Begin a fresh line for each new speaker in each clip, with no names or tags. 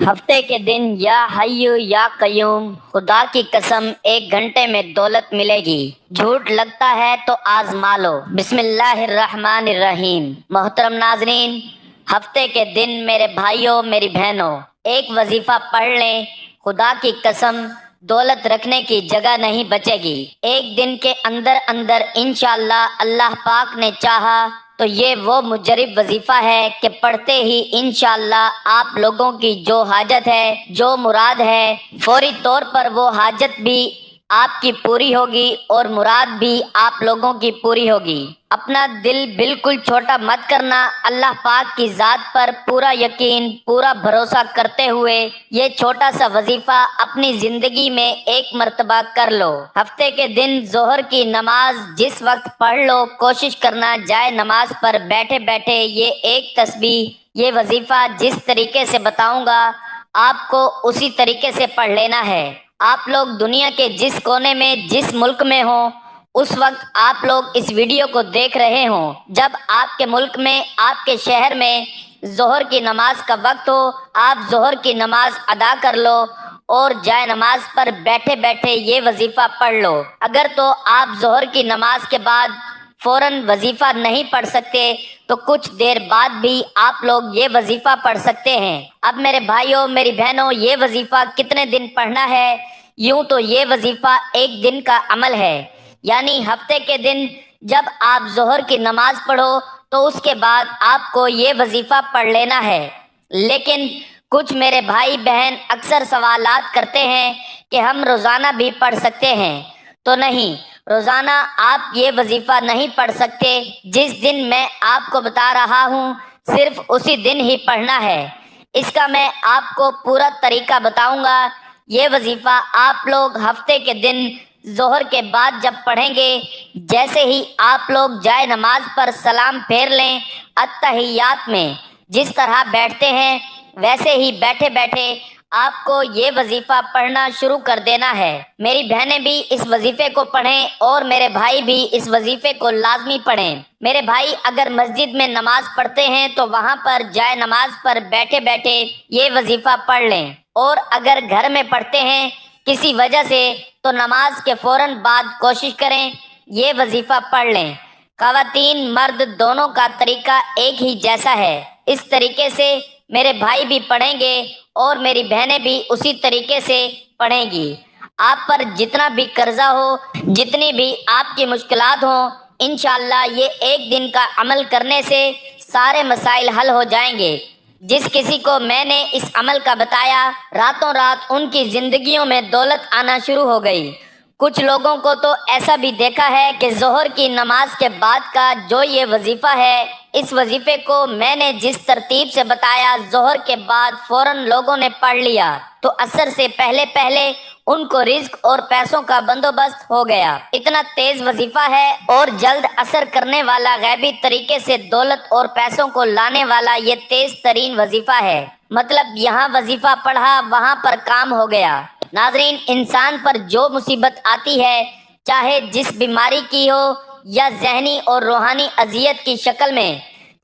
ہفتے کے دن یا حیو یا قیوم، خدا کی قسم 1 گھنٹے میں دولت ملے گی، جھوٹ لگتا ہے تو آزما لو۔ بسم اللہ الرحمن الرحیم۔ محترم ناظرین، ہفتے کے دن میرے بھائیوں میری بہنوں، ایک وظیفہ پڑھ لیں، خدا کی قسم دولت رکھنے کی جگہ نہیں بچے گی۔ 1 دن کے اندر اندر انشاءاللہ اللہ پاک نے چاہا تو یہ وہ مجرب وظیفہ ہے کہ پڑھتے ہی انشاءاللہ آپ لوگوں کی جو حاجت ہے، جو مراد ہے، فوری طور پر وہ حاجت بھی آپ کی پوری ہوگی اور مراد بھی آپ لوگوں کی پوری ہوگی۔ اپنا دل بالکل چھوٹا مت کرنا، اللہ پاک کی ذات پر پورا یقین، پورا بھروسہ کرتے ہوئے یہ چھوٹا سا وظیفہ اپنی زندگی میں ایک مرتبہ کر لو۔ ہفتے کے دن ظہر کی نماز جس وقت پڑھ لو، کوشش کرنا جائے نماز پر بیٹھے بیٹھے یہ ایک تسبیح، یہ وظیفہ جس طریقے سے بتاؤں گا آپ کو اسی طریقے سے پڑھ لینا ہے۔ آپ لوگ دنیا کے جس کونے میں، جس ملک میں ہوں، اس وقت آپ لوگ اس ویڈیو کو دیکھ رہے ہوں، جب آپ کے ملک میں، آپ کے شہر میں ظہر کی نماز کا وقت ہو، آپ ظہر کی نماز ادا کر لو اور جائے نماز پر بیٹھے بیٹھے یہ وظیفہ پڑھ لو۔ اگر تو آپ ظہر کی نماز کے بعد فوراً وظیفہ نہیں پڑھ سکتے تو کچھ دیر بعد بھی آپ لوگ یہ وظیفہ پڑھ سکتے ہیں۔ اب میرے بھائیوں میری بہنوں، یہ وظیفہ کتنے دن پڑھنا ہے؟ یوں تو یہ وظیفہ 1 دن کا عمل ہے، یعنی ہفتے کے دن جب آپ ظہر کی نماز پڑھو تو اس کے بعد آپ کو یہ وظیفہ پڑھ لینا ہے۔ لیکن کچھ میرے بھائی بہن اکثر سوالات کرتے ہیں کہ ہم روزانہ بھی پڑھ سکتے ہیں؟ تو نہیں، روزانہ آپ یہ وظیفہ نہیں پڑھ سکتے۔ جس دن میں آپ کو بتا رہا ہوں صرف اسی دن ہی پڑھنا ہے۔ اس کا میں آپ کو پورا طریقہ بتاؤں گا۔ یہ وظیفہ آپ لوگ ہفتے کے دن ظہر کے بعد جب پڑھیں گے، جیسے ہی آپ لوگ جائے نماز پر سلام پھیر لیں، اتحیات میں جس طرح بیٹھتے ہیں ویسے ہی بیٹھے بیٹھے آپ کو یہ وظیفہ پڑھنا شروع کر دینا ہے۔ میری بہنیں بھی اس وظیفے کو پڑھیں اور میرے بھائی بھی اس وظیفے کو لازمی پڑھیں۔ میرے بھائی اگر مسجد میں نماز پڑھتے ہیں تو وہاں پر جائے نماز پر بیٹھے بیٹھے یہ وظیفہ پڑھ لیں، اور اگر گھر میں پڑھتے ہیں کسی وجہ سے تو نماز کے فوراً بعد کوشش کریں یہ وظیفہ پڑھ لیں۔ خواتین مرد دونوں کا طریقہ ایک ہی جیسا ہے۔ اس طریقے سے میرے بھائی بھی پڑھیں گے اور میری بہنیں بھی اسی طریقے سے پڑھیں گی۔ آپ پر جتنا بھی قرضہ ہو، جتنی بھی آپ کی مشکلات ہوں، انشاءاللہ یہ 1 دن کا عمل کرنے سے سارے مسائل حل ہو جائیں گے۔ جس کسی کو میں نے اس عمل کا بتایا، راتوں رات ان کی زندگیوں میں دولت آنا شروع ہو گئی۔ کچھ لوگوں کو تو ایسا بھی دیکھا ہے کہ ظہر کی نماز کے بعد کا جو یہ وظیفہ ہے، اس وظیفے کو میں نے جس ترتیب سے بتایا، ظہر کے بعد فوراً لوگوں نے پڑھ لیا تو عصر سے پہلے پہلے ان کو رزق اور پیسوں کا بندوبست ہو گیا۔ اتنا تیز وظیفہ ہے اور جلد اثر کرنے والا، غیبی طریقے سے دولت اور پیسوں کو لانے والا یہ تیز ترین وظیفہ ہے۔ مطلب یہاں وظیفہ پڑھا وہاں پر کام ہو گیا۔ ناظرین، انسان پر جو مصیبت آتی ہے، چاہے جس بیماری کی ہو یا ذہنی اور روحانی اذیت کی شکل میں،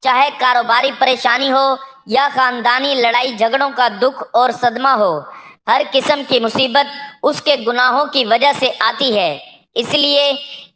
چاہے کاروباری پریشانی ہو یا خاندانی لڑائی جھگڑوں کا دکھ اور صدمہ ہو، ہر قسم کی مصیبت اس کے گناہوں کی وجہ سے آتی ہے۔ اس لیے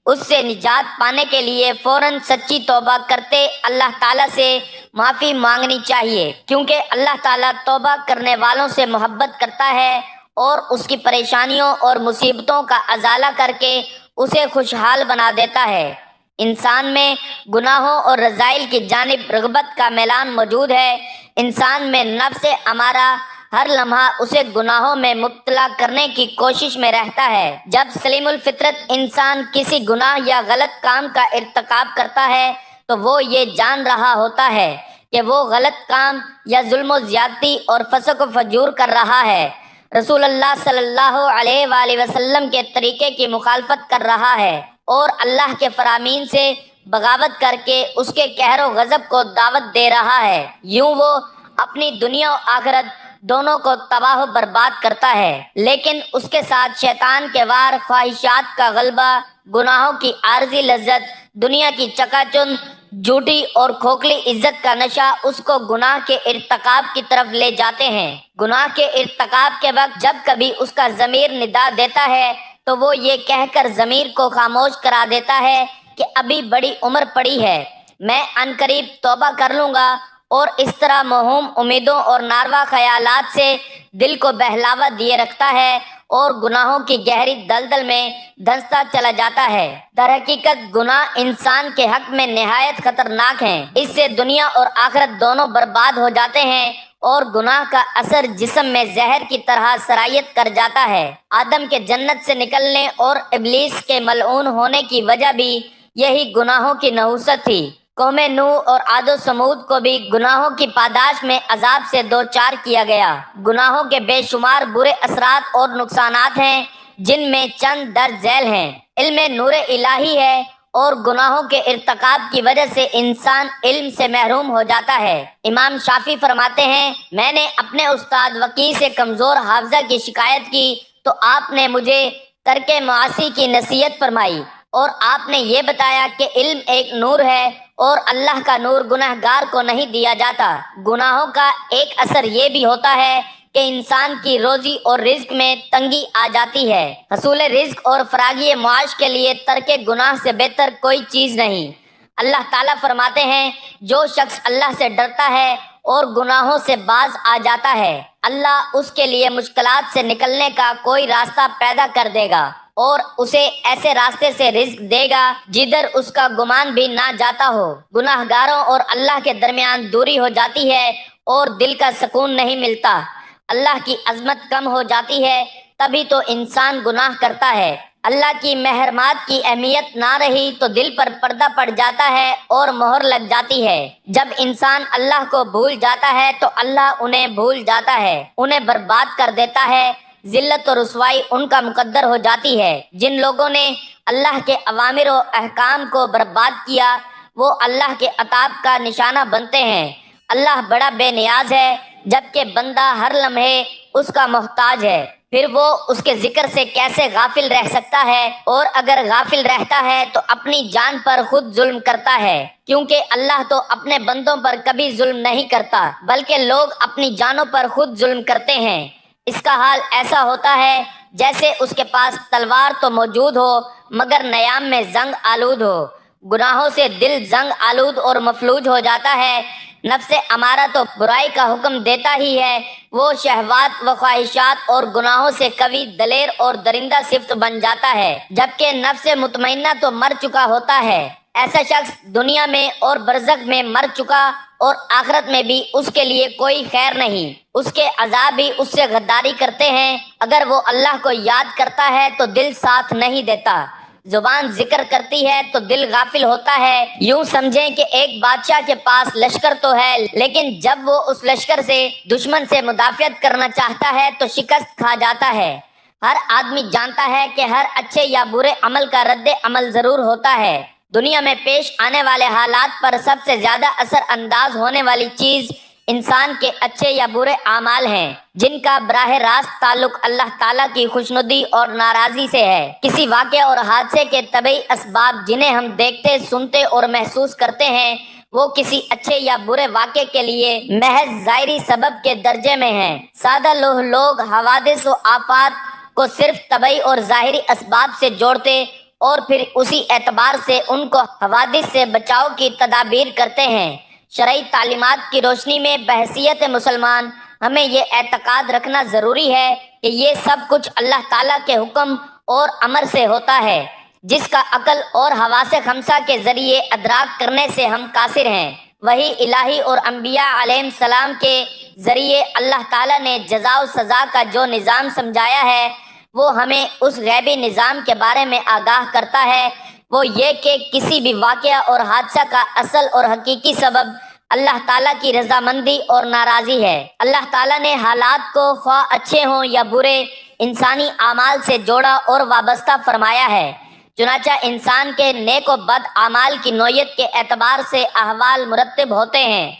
اس سے نجات پانے کے لیے فوراً سچی توبہ کرتے اللہ تعالیٰ سے معافی مانگنی چاہیے، کیونکہ اللہ تعالیٰ توبہ کرنے والوں سے محبت کرتا ہے اور اس کی پریشانیوں اور مصیبتوں کا ازالہ کر کے اسے خوشحال بنا دیتا ہے۔ انسان میں گناہوں اور رذائل کی جانب رغبت کا میلان موجود ہے۔ انسان میں نفس امارہ ہر لمحہ اسے گناہوں میں مبتلا کرنے کی کوشش میں رہتا ہے۔ جب سلیم الفطرت انسان کسی گناہ یا غلط کام کا ارتکاب کرتا ہے تو وہ یہ جان رہا ہوتا ہے کہ وہ غلط کام یا ظلم و زیادتی اور فسق و فجور کر رہا ہے، رسول اللہ صلی اللہ علیہ وآلہ وسلم کے طریقے کی مخالفت کر رہا ہے اور اللہ کے فرامین سے بغاوت کر کے اس کے قہر و غضب کو دعوت دے رہا ہے۔ یوں وہ اپنی دنیا و آخرت دونوں کو تباہ و برباد کرتا ہے۔ لیکن اس کے ساتھ شیطان کے وار، خواہشات کا غلبہ، گناہوں کی عارضی لذت، دنیا کی چکا چوند، جھوٹی اور کھوکھلی عزت کا نشہ اس کو گناہ کے ارتکاب کی طرف لے جاتے ہیں۔ گناہ کے ارتکاب کے وقت جب کبھی اس کا ضمیر ندا دیتا ہے تو وہ یہ کہہ کر ضمیر کو خاموش کرا دیتا ہے کہ ابھی بڑی عمر پڑی ہے، میں عنقریب توبہ کر لوں گا، اور اس طرح موہوم امیدوں اور ناروا خیالات سے دل کو بہلاوا دیے رکھتا ہے اور گناہوں کی گہری دلدل میں دھنستا چلا جاتا ہے۔ در حقیقت گناہ انسان کے حق میں نہایت خطرناک ہیں، اس سے دنیا اور آخرت دونوں برباد ہو جاتے ہیں، اور گناہ کا اثر جسم میں زہر کی طرح سرایت کر جاتا ہے۔ آدم کے جنت سے نکلنے اور ابلیس کے ملعون ہونے کی وجہ بھی یہی گناہوں کی نحوست تھی۔ قوم نوح اور عاد و سمود کو بھی گناہوں کی پاداش میں عذاب سے دوچار کیا گیا۔ گناہوں کے بے شمار برے اثرات اور نقصانات ہیں، جن میں چند درج ذیل ہیں۔ علم نور الہی ہے، اور گناہوں کے ارتکاب کی وجہ سے انسان علم سے محروم ہو جاتا ہے۔ امام شافعی فرماتے ہیں، میں نے اپنے استاد وکیع سے کمزور حافظہ کی شکایت کی تو آپ نے مجھے ترک معاصی کی نصیحت فرمائی، اور آپ نے یہ بتایا کہ علم ایک نور ہے اور اللہ کا نور گنہگار کو نہیں دیا جاتا۔ گناہوں کا ایک اثر یہ بھی ہوتا ہے کہ انسان کی روزی اور رزق میں تنگی آ جاتی ہے۔ حصول رزق اور فراغی معاش کے لیے ترک گناہ سے بہتر کوئی چیز نہیں۔ اللہ تعالیٰ فرماتے ہیں، جو شخص اللہ سے ڈرتا ہے اور گناہوں سے باز آ جاتا ہے، اللہ اس کے لیے مشکلات سے نکلنے کا کوئی راستہ پیدا کر دے گا اور اسے ایسے راستے سے رزق دے گا جدھر اس کا گمان بھی نہ جاتا ہو۔ گناہ گاروں اور اللہ کے درمیان دوری ہو جاتی ہے اور دل کا سکون نہیں ملتا۔ اللہ کی عظمت کم ہو جاتی ہے، تبھی تو انسان گناہ کرتا ہے۔ اللہ کی محرمات کی اہمیت نہ رہی تو دل پر پردہ پڑ جاتا ہے اور مہر لگ جاتی ہے۔ جب انسان اللہ کو بھول جاتا ہے تو اللہ انہیں بھول جاتا ہے، انہیں برباد کر دیتا ہے۔ ذلت و رسوائی ان کا مقدر ہو جاتی ہے۔ جن لوگوں نے اللہ کے اوامر و احکام کو برباد کیا وہ اللہ کے عطاب کا نشانہ بنتے ہیں۔ اللہ بڑا بے نیاز ہے، جبکہ بندہ ہر لمحے اس کا محتاج ہے، پھر وہ اس کے ذکر سے کیسے غافل رہ سکتا ہے؟ اور اگر غافل رہتا ہے تو اپنی جان پر خود ظلم کرتا ہے، کیونکہ اللہ تو اپنے بندوں پر کبھی ظلم نہیں کرتا، بلکہ لوگ اپنی جانوں پر خود ظلم کرتے ہیں۔ اس کا حال ایسا ہوتا ہے جیسے اس کے پاس تلوار تو موجود ہو مگر نیام میں زنگ آلود ہو۔ گناہوں سے دل زنگ آلود اور مفلوج ہو جاتا ہے۔ نفس امارہ تو برائی کا حکم دیتا ہی ہے، وہ شہوات و خواہشات اور گناہوں سے قوی، دلیر اور درندہ صفت بن جاتا ہے، جبکہ نفس مطمئنہ تو مر چکا ہوتا ہے۔ ایسا شخص دنیا میں اور برزخ میں مر چکا، اور آخرت میں بھی اس کے لیے کوئی خیر نہیں، اس کے عذاب بھی اس سے غداری کرتے ہیں۔ اگر وہ اللہ کو یاد کرتا ہے تو دل ساتھ نہیں دیتا، زبان ذکر کرتی ہے تو دل غافل ہوتا ہے۔ یوں سمجھیں کہ ایک بادشاہ کے پاس لشکر تو ہے، لیکن جب وہ اس لشکر سے دشمن سے مدافعت کرنا چاہتا ہے تو شکست کھا جاتا ہے۔ ہر آدمی جانتا ہے کہ ہر اچھے یا برے عمل کا رد عمل ضرور ہوتا ہے۔ دنیا میں پیش آنے والے حالات پر سب سے زیادہ اثر انداز ہونے والی چیز انسان کے اچھے یا برے اعمال ہیں، جن کا براہ راست تعلق اللہ تعالیٰ کی خوشنودی اور ناراضی سے ہے۔ کسی واقعے اور حادثے کے طبعی اسباب جنہیں ہم دیکھتے، سنتے اور محسوس کرتے ہیں، وہ کسی اچھے یا برے واقعے کے لیے محض ظاہری سبب کے درجے میں ہیں۔ سادہ لوگ حوادث و آفات کو صرف طبعی اور ظاہری اسباب سے جوڑتے اور پھر اسی اعتبار سے ان کو حوادث سے بچاؤ کی تدابیر کرتے ہیں۔ شرعی تعلیمات کی روشنی میں بحیثیت مسلمان ہمیں یہ اعتقاد رکھنا ضروری ہے کہ یہ سب کچھ اللہ تعالیٰ کے حکم اور امر سے ہوتا ہے، جس کا عقل اور حواس خمسہ کے ذریعے ادراک کرنے سے ہم قاصر ہیں۔ وحی الہی اور انبیاء علیہ السلام کے ذریعے اللہ تعالیٰ نے جزا و سزا کا جو نظام سمجھایا ہے وہ ہمیں اس غیبی نظام کے بارے میں آگاہ کرتا ہے۔ وہ یہ کہ کسی بھی واقعہ اور حادثہ کا اصل اور حقیقی سبب اللہ تعالیٰ کی رضامندی اور ناراضی ہے۔ اللہ تعالیٰ نے حالات کو خواہ اچھے ہوں یا برے انسانی اعمال سے جوڑا اور وابستہ فرمایا ہے، چنانچہ انسان کے نیک و بد اعمال کی نوعیت کے اعتبار سے احوال مرتب ہوتے ہیں۔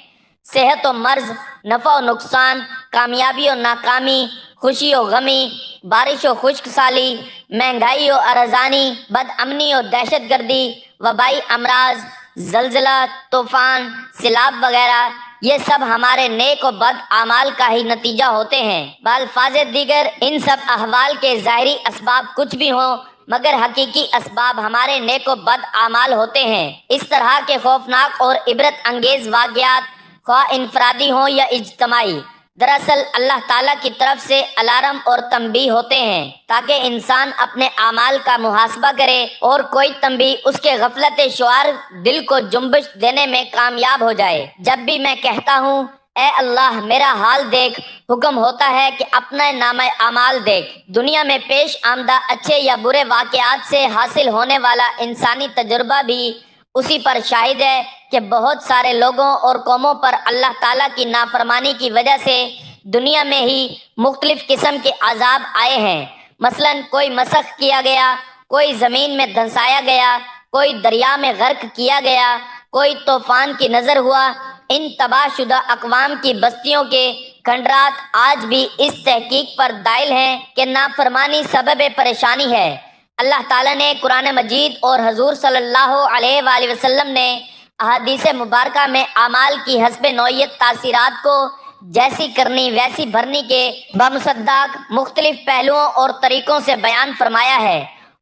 صحت و مرض، نفع و نقصان، کامیابی و ناکامی، خوشی و غمی، بارش و خشک سالی، مہنگائی و ارزانی، بد امنی و دہشت گردی، وبائی امراض، زلزلہ، طوفان، سیلاب وغیرہ یہ سب ہمارے نیک و بد اعمال کا ہی نتیجہ ہوتے ہیں۔ بالفاظ دیگر ان سب احوال کے ظاہری اسباب کچھ بھی ہوں مگر حقیقی اسباب ہمارے نیک و بد اعمال ہوتے ہیں۔ اس طرح کے خوفناک اور عبرت انگیز واقعات خواہ انفرادی ہوں یا اجتماعی دراصل اللہ تعالیٰ کی طرف سے الارم اور تنبیہ ہوتے ہیں تاکہ انسان اپنے اعمال کا محاسبہ کرے اور کوئی تنبیہ اس کے غفلت شعار دل کو جنبش دینے میں کامیاب ہو جائے۔ جب بھی میں کہتا ہوں اے اللہ میرا حال دیکھ، حکم ہوتا ہے کہ اپنا نامہ اعمال دیکھ۔ دنیا میں پیش آمدہ اچھے یا برے واقعات سے حاصل ہونے والا انسانی تجربہ بھی اسی پر شاہد ہے کہ بہت سارے لوگوں اور قوموں پر اللہ تعالیٰ کی نافرمانی کی وجہ سے دنیا میں ہی مختلف قسم کے عذاب آئے ہیں۔ مثلاً کوئی مسخ کیا گیا، کوئی زمین میں دھنسایا گیا، کوئی دریا میں غرق کیا گیا، کوئی طوفان کی نظر ہوا۔ ان تباہ شدہ اقوام کی بستیوں کے کھنڈرات آج بھی اس تحقیق پر دائل ہیں کہ نافرمانی سبب پریشانی ہے۔ اللہ تعالیٰ نے قرآن مجید اور حضور صلی اللہ علیہ وآلہ وسلم نے احادیث مبارکہ میں اعمال کی حسب نوعیت تاثیرات کو جیسی کرنی ویسی بھرنی کے بمصداق مختلف پہلوؤں اور طریقوں سے بیان فرمایا ہے۔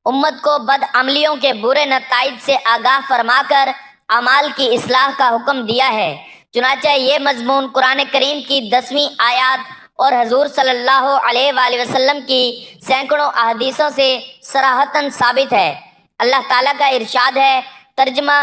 امت کو بد عملیوں کے برے نتائج سے آگاہ فرما کر اعمال کی اصلاح کا حکم دیا ہے۔ چنانچہ یہ مضمون قرآن کریم کی 10ویں آیات اور حضور صلی اللہ علیہ وآلہ وسلم کی سینکڑوں احادیثوں سے صراحتاً ثابت ہے۔ اللہ تعالیٰ کا ارشاد ہے، ترجمہ: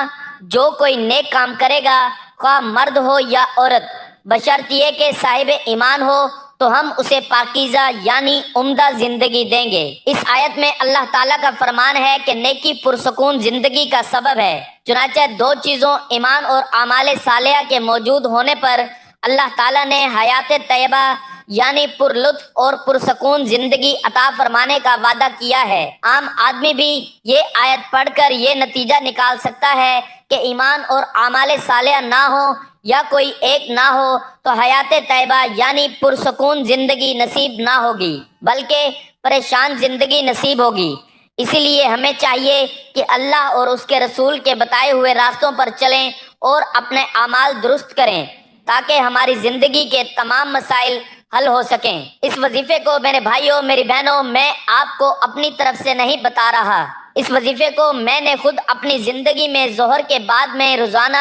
جو کوئی نیک کام کرے گا خواہ مرد ہو یا عورت بشرط یہ کہ صاحب ایمان ہو تو ہم اسے پاکیزہ یعنی عمدہ زندگی دیں گے۔ اس آیت میں اللہ تعالیٰ کا فرمان ہے کہ نیکی پرسکون زندگی کا سبب ہے۔ چنانچہ دو چیزوں ایمان اور اعمال صالحہ کے موجود ہونے پر اللہ تعالیٰ نے حیات طیبہ یعنی پر لطف اور پرسکون زندگی عطا فرمانے کا وعدہ کیا ہے۔ عام آدمی بھی یہ آیت پڑھ کر یہ نتیجہ نکال سکتا ہے کہ ایمان اور اعمال صالحہ نہ ہو یا کوئی ایک نہ ہو تو حیات طیبہ یعنی پرسکون زندگی نصیب نہ ہوگی بلکہ پریشان زندگی نصیب ہوگی۔ اسی لیے ہمیں چاہیے کہ اللہ اور اس کے رسول کے بتائے ہوئے راستوں پر چلیں اور اپنے اعمال درست کریں تاکہ ہماری زندگی کے تمام مسائل حل ہو سکیں۔ اس وظیفے کو میرے بھائیوں میری بہنوں میں آپ کو اپنی طرف سے نہیں بتا رہا، اس وظیفے کو میں نے خود اپنی زندگی میں ظہر کے بعد میں روزانہ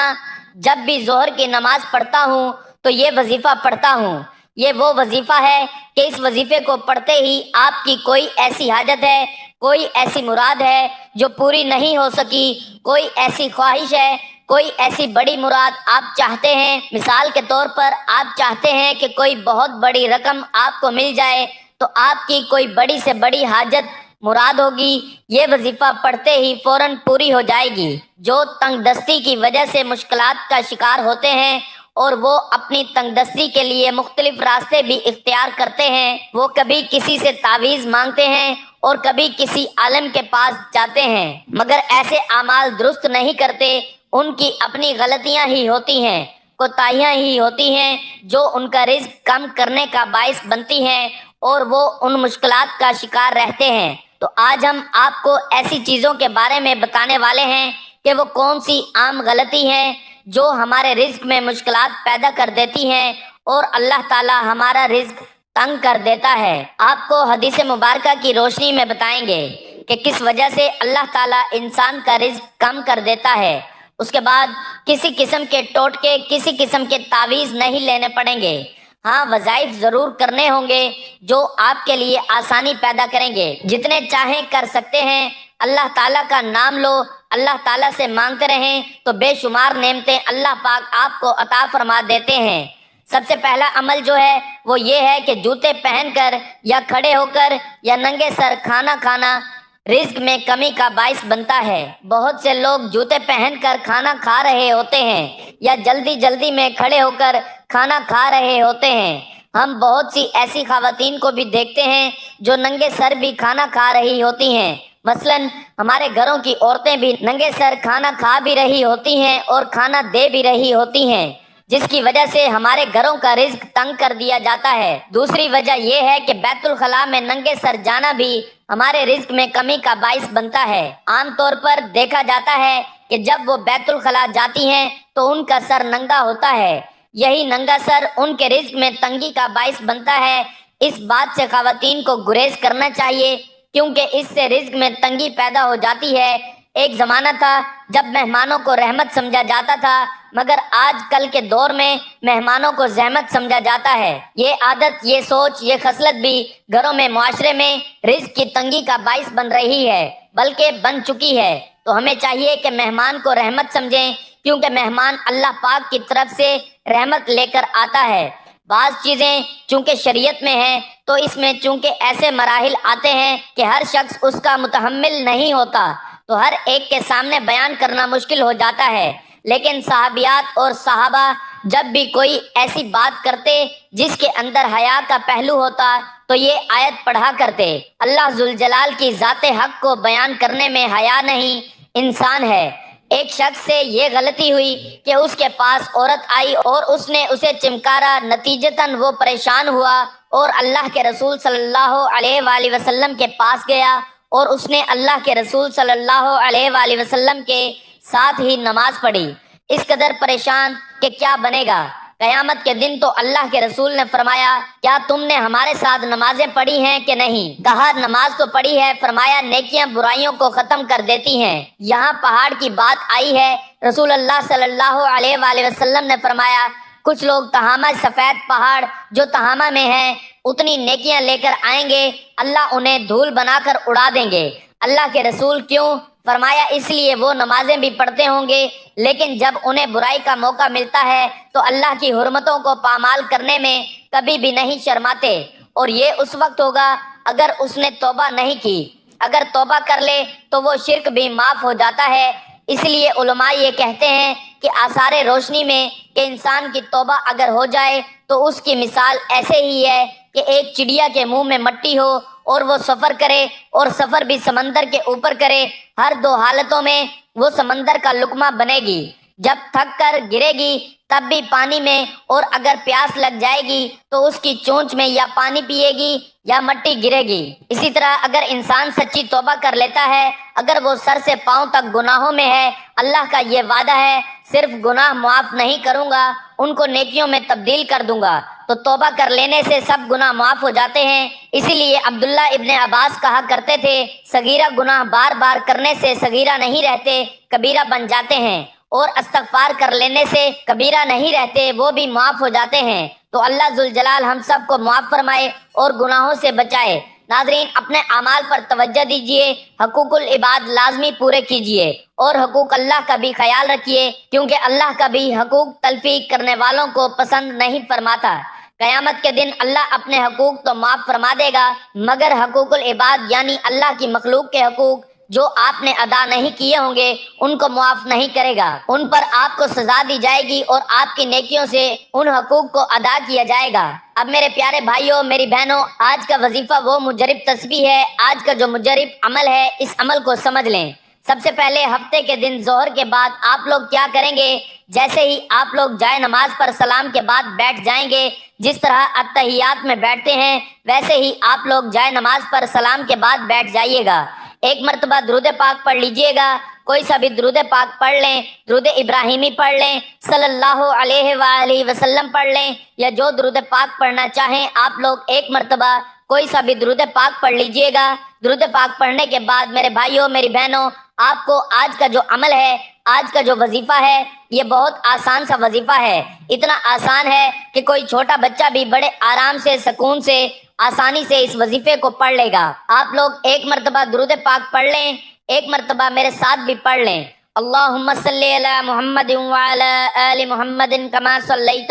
جب بھی ظہر کی نماز پڑھتا ہوں تو یہ وظیفہ پڑھتا ہوں۔ یہ وہ وظیفہ ہے کہ اس وظیفے کو پڑھتے ہی آپ کی کوئی ایسی حاجت ہے، کوئی ایسی مراد ہے جو پوری نہیں ہو سکی، کوئی ایسی خواہش ہے، کوئی ایسی بڑی مراد آپ چاہتے ہیں۔ مثال کے طور پر آپ چاہتے ہیں کہ کوئی بہت بڑی رقم آپ کو مل جائے تو آپ کی کوئی بڑی سے بڑی حاجت مراد ہوگی، یہ وظیفہ پڑھتے ہی فوراً پوری ہو جائے گی۔ جو تنگ دستی کی وجہ سے مشکلات کا شکار ہوتے ہیں اور وہ اپنی تنگ دستی کے لیے مختلف راستے بھی اختیار کرتے ہیں، وہ کبھی کسی سے تعویذ مانگتے ہیں اور کبھی کسی عالم کے پاس جاتے ہیں مگر ایسے اعمال درست نہیں کرتے۔ ان کی اپنی غلطیاں ہی ہوتی ہیں، کوتاہیاں ہی ہوتی ہیں جو ان کا رزق کم کرنے کا باعث بنتی ہیں اور وہ ان مشکلات کا شکار رہتے ہیں۔ تو آج ہم آپ کو ایسی چیزوں کے بارے میں بتانے والے ہیں کہ وہ کون سی عام غلطی ہیں جو ہمارے رزق میں مشکلات پیدا کر دیتی ہیں اور اللہ تعالی ہمارا رزق تنگ کر دیتا ہے۔ آپ کو حدیث مبارکہ کی روشنی میں بتائیں گے کہ کس وجہ سے اللہ تعالی انسان کا رزق کم کر دیتا ہے۔ اس کے بعد کسی قسم کے ٹوٹکے، کسی قسم کے تعویذ نہیں لینے پڑیں گے۔ ہاں، وظائف ضرور کرنے ہوں گے جو آپ کے لیے آسانی پیدا کریں گے، جتنے چاہیں کر سکتے ہیں۔ اللہ تعالیٰ کا نام لو، اللہ تعالیٰ سے مانگتے رہیں تو بے شمار نعمتیں اللہ پاک آپ کو عطا فرما دیتے ہیں۔ سب سے پہلا عمل جو ہے وہ یہ ہے کہ جوتے پہن کر یا کھڑے ہو کر یا ننگے سر کھانا کھانا رزق میں کمی کا باعث بنتا ہے۔ بہت سے لوگ جوتے پہن کر کھانا کھا رہے ہوتے ہیں یا جلدی جلدی میں کھڑے ہو کر کھانا کھا رہے ہوتے ہیں۔ ہم بہت سی ایسی خواتین کو بھی دیکھتے ہیں جو ننگے سر بھی کھانا کھا رہی ہوتی ہیں۔ مثلاً ہمارے گھروں کی عورتیں بھی ننگے سر کھانا کھا بھی رہی ہوتی ہیں اور کھانا دے بھی رہی ہوتی ہیں، جس کی وجہ سے ہمارے گھروں کا رزق تنگ کر دیا جاتا ہے۔ دوسری وجہ یہ ہے کہ بیت الخلاء میں ننگے سر جانا بھی ہمارے رزق میں کمی کا باعث بنتا ہے۔ عام طور پر دیکھا جاتا ہے کہ جب وہ بیت الخلا جاتی ہیں تو ان کا سر ننگا ہوتا ہے، یہی ننگا سر ان کے رزق میں تنگی کا باعث بنتا ہے۔ اس بات سے خواتین کو گریز کرنا چاہیے کیونکہ اس سے رزق میں تنگی پیدا ہو جاتی ہے۔ ایک زمانہ تھا جب مہمانوں کو رحمت سمجھا جاتا تھا، مگر آج کل کے دور میں مہمانوں کو زحمت سمجھا جاتا ہے۔ یہ عادت، یہ سوچ، یہ خصلت بھی گھروں میں، معاشرے میں رزق کی تنگی کا باعث بن رہی ہے، بلکہ بن چکی ہے۔ تو ہمیں چاہیے کہ مہمان کو رحمت سمجھیں کیونکہ مہمان اللہ پاک کی طرف سے رحمت لے کر آتا ہے۔ بعض چیزیں چونکہ شریعت میں ہیں تو اس میں چونکہ ایسے مراحل آتے ہیں کہ ہر شخص اس کا متحمل نہیں ہوتا، تو ہر ایک کے سامنے بیان کرنا مشکل ہو جاتا ہے۔ لیکن صحابیات اور صحابہ جب بھی کوئی ایسی بات کرتے جس کے اندر حیا کا پہلو ہوتا تو یہ آیت پڑھا کرتے، اللہ ذوالجلال کی ذات حق کو بیان کرنے میں حیا نہیں، انسان ہے۔ ایک شخص سے یہ غلطی ہوئی کہ اس کے پاس عورت آئی اور اس نے اسے چمکارا، نتیجتاً وہ پریشان ہوا اور اللہ کے رسول صلی اللہ علیہ وآلہ وسلم کے پاس گیا اور اس نے اللہ کے رسول صلی اللہ علیہ وآلہ وسلم کے ساتھ ہی نماز پڑھی، اس قدر پریشان کہ کیا بنے گا۔ قیامت کے دن تو اللہ کے رسول نے فرمایا، کیا تم نے ہمارے ساتھ نمازیں پڑھی ہیں کہ نہیں؟ کہا نماز تو پڑھی ہے۔ فرمایا نیکیاں برائیوں کو ختم کر دیتی ہیں۔ یہاں پہاڑ کی بات آئی ہے، رسول اللہ صلی اللہ علیہ وآلہ وسلم نے فرمایا کچھ لوگ تہامہ سفید پہاڑ جو تہامہ میں ہیں اتنی نیکیاں لے کر آئیں گے، اللہ انہیں دھول بنا کر اڑا دیں گے۔ اللہ کے رسول کیوں؟ فرمایا اس لیے وہ نمازیں بھی پڑھتے ہوں گے لیکن جب انہیں برائی کا موقع ملتا ہے تو اللہ کی حرمتوں کو پامال کرنے میں کبھی بھی نہیں شرماتے، اور یہ اس وقت ہوگا اگر اس نے توبہ نہیں کی۔ اگر توبہ کر لے تو وہ شرک بھی معاف ہو جاتا ہے۔ اس لیے علماء یہ کہتے ہیں کہ آثار روشنی میں کہ انسان کی توبہ اگر ہو جائے تو اس کی مثال ایسے ہی ہے کہ ایک چڑیا کے منہ میں مٹی ہو اور وہ سفر کرے، اور سفر بھی سمندر کے اوپر کرے، ہر دو حالتوں میں وہ سمندر کا لقمہ بنے گی۔ جب تھک کر گرے گی تب بھی پانی میں، اور اگر پیاس لگ جائے گی تو اس کی چونچ میں یا پانی پیے گی یا مٹی گرے گی۔ اسی طرح اگر انسان سچی توبہ کر لیتا ہے، اگر وہ سر سے پاؤں تک گناہوں میں ہے، اللہ کا یہ وعدہ ہے صرف گناہ معاف نہیں کروں گا، ان کو نیکیوں میں تبدیل کر دوں گا۔ تو توبہ کر لینے سے سب گناہ معاف ہو جاتے ہیں۔ اسی لیے عبداللہ ابن عباس کہا کرتے تھے صغیرہ گناہ بار بار کرنے سے صغیرہ نہیں رہتے، کبیرہ بن جاتے ہیں، اور استغفار کر لینے سے کبیرہ نہیں رہتے، وہ بھی معاف ہو جاتے ہیں۔ تو اللہ ذوالجلال ہم سب کو معاف فرمائے اور گناہوں سے بچائے۔ ناظرین اپنے اعمال پر توجہ دیجئے، حقوق العباد لازمی پورے کیجئے اور حقوق اللہ کا بھی خیال رکھیے کیونکہ اللہ کا بھی حقوق تلفی کرنے والوں کو پسند نہیں فرماتا۔ قیامت کے دن اللہ اپنے حقوق تو معاف فرما دے گا مگر حقوق العباد یعنی اللہ کی مخلوق کے حقوق جو آپ نے ادا نہیں کیے ہوں گے ان کو معاف نہیں کرے گا، ان پر آپ کو سزا دی جائے گی اور آپ کی نیکیوں سے ان حقوق کو ادا کیا جائے گا۔ اب میرے پیارے بھائیوں، میری بہنوں، آج کا وظیفہ وہ مجرب تسبیح ہے۔ آج کا جو مجرب عمل ہے اس عمل کو سمجھ لیں۔ سب سے پہلے ہفتے کے دن ظہر کے بعد آپ لوگ کیا کریں گے؟ جیسے ہی آپ لوگ جائے نماز پر سلام کے بعد بیٹھ جائیں گے، جس طرح اتحیات میں بیٹھتے ہیں ویسے ہی آپ لوگ جائے نماز پر سلام کے بعد بیٹھ جائیے گا۔ ایک مرتبہ درود پاک پڑھ لیجئے گا، کوئی سا بھی درود پاک پڑھ لیں، درود ابراہیمی پڑھ لیں، صلی اللہ علیہ وآلہ وسلم پڑھ لیں، یا جو درود پاک پڑھنا چاہیں آپ لوگ ایک مرتبہ کوئی سا بھی درود پاک پڑھ لیجئے گا۔ درود پاک پڑھنے کے بعد میرے بھائیوں، میری بہنوں، آپ کو آج کا جو عمل ہے، آج کا جو وظیفہ ہے، یہ بہت آسان سا وظیفہ ہے۔ اتنا آسان ہے کہ کوئی چھوٹا بچہ بھی بڑے آرام سے، سکون سے، آسانی سے اس وظیفے کو پڑھ لے گا۔ آپ لوگ ایک مرتبہ درود پاک پڑھ لیں، ایک مرتبہ میرے ساتھ بھی پڑھ لیں۔ اللہم صلی علی محمد وعلی آل محمد کما صلیت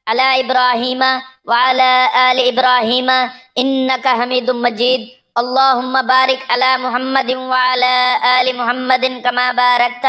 علی ابراہیم وعلی آل ابراہیم انک حمید مجید۔ اللہم بارک علی محمد وعلی آل محمد کما بارکت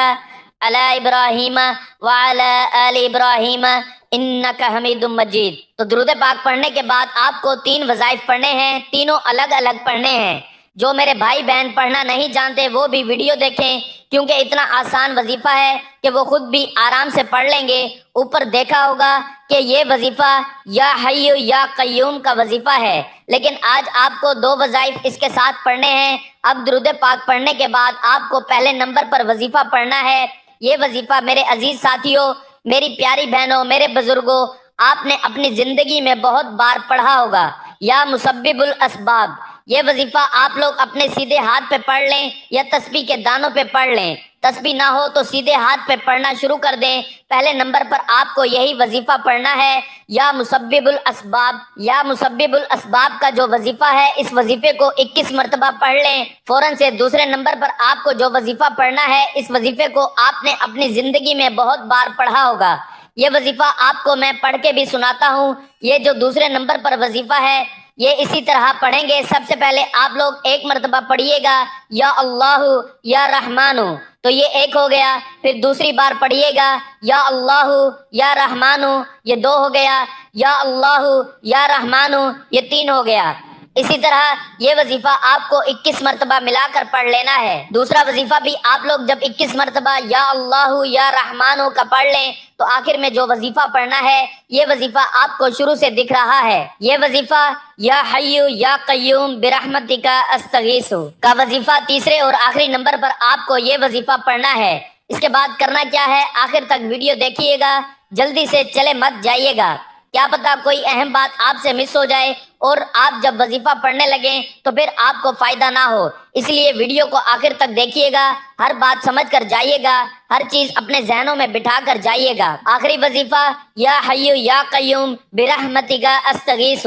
علی ابراہیم وعلی آل ابراہیم انک حمید مجید۔ تو درود پاک پڑھنے کے بعد آپ کو 3 وظائف پڑھنے ہیں، تینوں الگ الگ پڑھنے ہیں۔ جو میرے بھائی بہن پڑھنا نہیں جانتے وہ بھی ویڈیو دیکھیں کیونکہ اتنا آسان وظیفہ ہے کہ وہ خود بھی آرام سے پڑھ لیں گے۔ اوپر دیکھا ہوگا کہ یہ وظیفہ یا حی یا قیوم کا وظیفہ ہے، لیکن آج آپ کو 2 وظائف اس کے ساتھ پڑھنے ہیں۔ اب درود پاک پڑھنے کے بعد آپ کو پہلے نمبر پر وظیفہ پڑھنا ہے یہ وظیفہ میرے عزیز ساتھیوں، میری پیاری بہنوں، میرے بزرگوں، آپ نے اپنی زندگی میں بہت بار پڑھا ہوگا، یا مسبب الاسباب۔ یہ وظیفہ آپ لوگ اپنے سیدھے ہاتھ پہ پڑھ لیں یا تسبیح کے دانوں پہ پڑھ لیں، تسبیح نہ ہو تو سیدھے ہاتھ پہ پڑھنا شروع کر دیں۔ پہلے نمبر پر آپ کو یہی وظیفہ پڑھنا ہے، یا مسبب الاسباب۔ یا مسبب الاسباب کا جو وظیفہ ہے، اس وظیفے کو 21 مرتبہ پڑھ لیں۔ فوراً سے دوسرے نمبر پر آپ کو جو وظیفہ پڑھنا ہے، اس وظیفے کو آپ نے اپنی زندگی میں بہت بار پڑھا ہوگا۔ یہ وظیفہ آپ کو میں پڑھ کے بھی سناتا ہوں۔ یہ جو دوسرے نمبر پر وظیفہ ہے، یہ اسی طرح پڑھیں گے۔ سب سے پہلے آپ لوگ ایک مرتبہ پڑھیے گا، یا اللہ یا رحمانو، تو یہ ایک ہو گیا۔ پھر دوسری بار پڑھیے گا، یا اللہ یا رحمانو، یہ 2 ہو گیا۔ یا اللہ یا رحمانو، یہ 3 ہو گیا۔ اسی طرح یہ وظیفہ آپ کو 21 مرتبہ ملا کر پڑھ لینا ہے۔ دوسرا وظیفہ بھی آپ لوگ جب 21 مرتبہ یا اللہ یا رحمانو کا پڑھ لیں تو آخر میں جو وظیفہ پڑھنا ہے، یہ وظیفہ آپ کو شروع سے دکھ رہا ہے۔ یہ وظیفہ یا حی یا قیوم برحمتک استغیث کا وظیفہ تیسرے اور آخری نمبر پر آپ کو یہ وظیفہ پڑھنا ہے۔ اس کے بعد کرنا کیا ہے، آخر تک ویڈیو دیکھیے گا، جلدی سے چلے مت جائیے گا، کیا پتا کوئی اہم بات آپ سے مس ہو جائے اور آپ جب وظیفہ پڑھنے لگیں تو پھر آپ کو فائدہ نہ ہو۔ اس لیے ویڈیو کو آخر تک دیکھیے گا، ہر بات سمجھ کر جائیے گا، ہر چیز اپنے ذہنوں میں بٹھا کر جائیے گا۔ آخری وظیفہ یا حی یا قیوم برحمتک استغیث،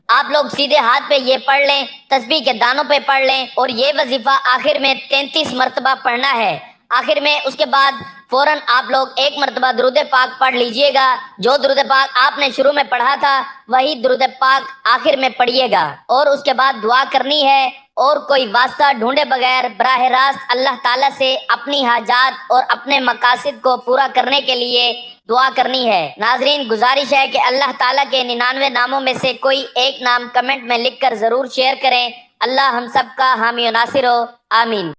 آپ لوگ سیدھے ہاتھ پہ یہ پڑھ لیں، تسبیح کے دانوں پہ پڑھ لیں، اور یہ وظیفہ آخر میں 33 مرتبہ پڑھنا ہے۔ آخر میں اس کے بعد فوراً آپ لوگ ایک مرتبہ درود پاک پڑھ لیجئے گا۔ جو درود پاک آپ نے شروع میں پڑھا تھا، وہی درود پاک آخر میں پڑھیے گا، اور اس کے بعد دعا کرنی ہے، اور کوئی واسطہ ڈھونڈے بغیر براہ راست اللہ تعالیٰ سے اپنی حاجات اور اپنے مقاصد کو پورا کرنے کے لیے دعا کرنی ہے۔ ناظرین، گزارش ہے کہ اللہ تعالیٰ کے 99 ناموں میں سے کوئی ایک نام کمنٹ میں لکھ کر ضرور شیئر کریں۔ اللہ ہم سب کا حامی و ناصر ہو، آمین۔